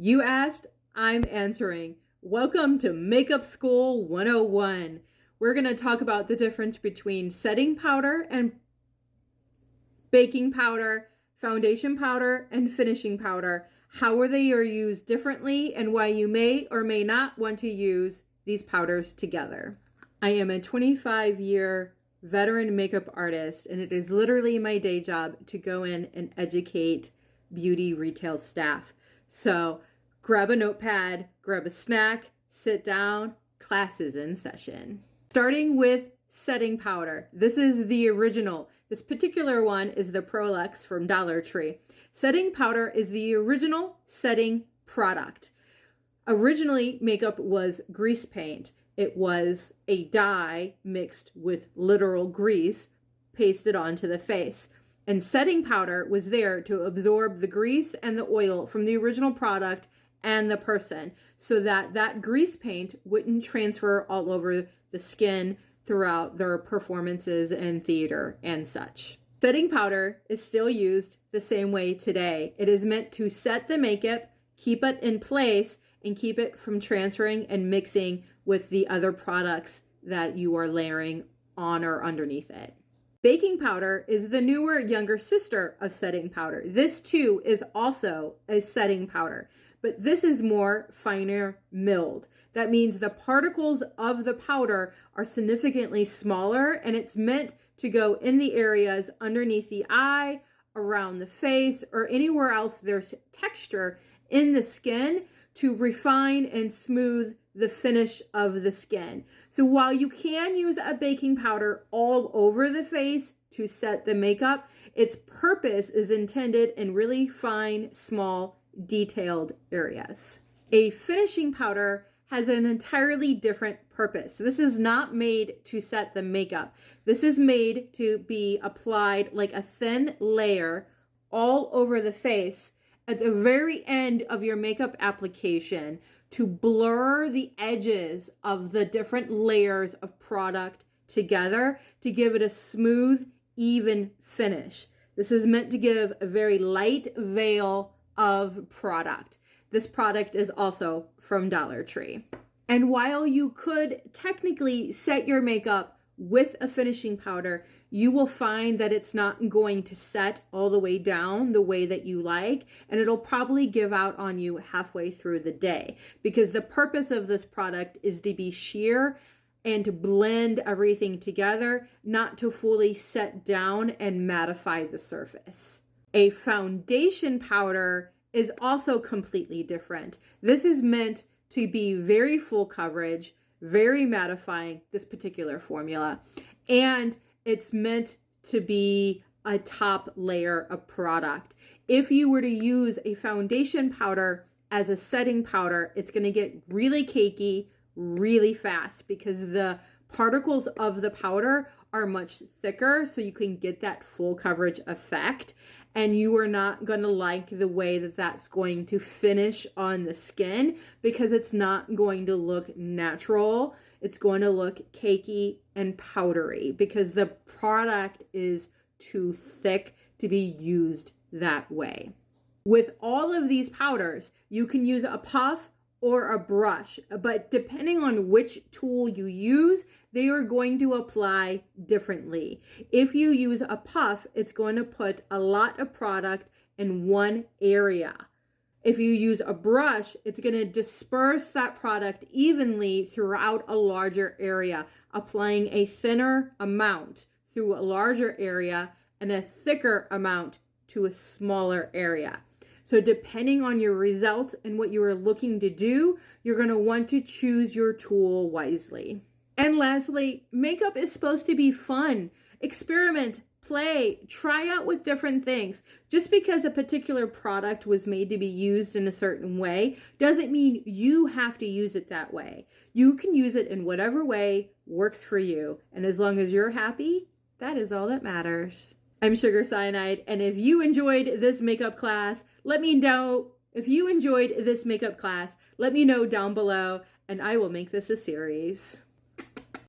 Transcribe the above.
You asked, I'm answering. Welcome to Makeup School 101. We're going to talk about the difference between setting powder and baking powder, foundation powder, and finishing powder. How are they used differently and why you may or may not want to use these powders together. I am a 25-year veteran makeup artist, and it is literally my day job to go in and educate beauty retail staff. So grab a notepad, grab a snack, sit down, class is in session. Starting with setting powder. This is the original. This particular one is the Prolux from Dollar Tree. Setting powder is the original setting product. Originally, makeup was grease paint. It was a dye mixed with literal grease pasted onto the face. And setting powder was there to absorb the grease and the oil from the original product and the person so that that grease paint wouldn't transfer all over the skin throughout their performances in theater and such. Setting powder is still used the same way today. It is meant to set the makeup, keep it in place, and keep it from transferring and mixing with the other products that you are layering on or underneath it. Baking powder is the newer, younger sister of setting powder. This too is also a setting powder, but this is more finer milled. That means the particles of the powder are significantly smaller, and it's meant to go in the areas underneath the eye, around the face, or anywhere else there's texture in the skin to refine and smooth the finish of the skin. So while you can use a baking powder all over the face to set the makeup, its purpose is intended in really fine, small, detailed areas. A finishing powder has an entirely different purpose. This is not made to set the makeup. This is made to be applied like a thin layer all over the face at the very end of your makeup application to blur the edges of the different layers of product together to give it a smooth, even finish. This is meant to give a very light veil of product. This product is also from Dollar Tree. And while you could technically set your makeup with a finishing powder, you will find that it's not going to set all the way down the way that you like, and it'll probably give out on you halfway through the day because the purpose of this product is to be sheer and to blend everything together, not to fully set down and mattify the surface. A foundation powder is also completely different. This is meant to be very full coverage, very mattifying, this particular formula, and it's meant to be a top layer of product. If you were to use a foundation powder as a setting powder, it's going to get really cakey really fast because the particles of the powder are much thicker, so you can get that full coverage effect, and you are not going to like the way that that's going to finish on the skin because it's not going to look natural. It's going to look cakey and powdery because the product is too thick to be used that way. With all of these powders, you can use a puff or a brush, but depending on which tool you use, they are going to apply differently. If you use a puff, it's going to put a lot of product in one area. If you use a brush, it's going to disperse that product evenly throughout a larger area, applying a thinner amount through a larger area and a thicker amount to a smaller area. So depending on your results and what you are looking to do, you're going to want to choose your tool wisely. And lastly, makeup is supposed to be fun. Experiment, play, try out with different things. Just because a particular product was made to be used in a certain way doesn't mean you have to use it that way. You can use it in whatever way works for you. And as long as you're happy, that is all that matters. I'm Sugar Cyanide, and if you enjoyed this makeup class, let me know. If you enjoyed this makeup class, let me know down below, and I will make this a series.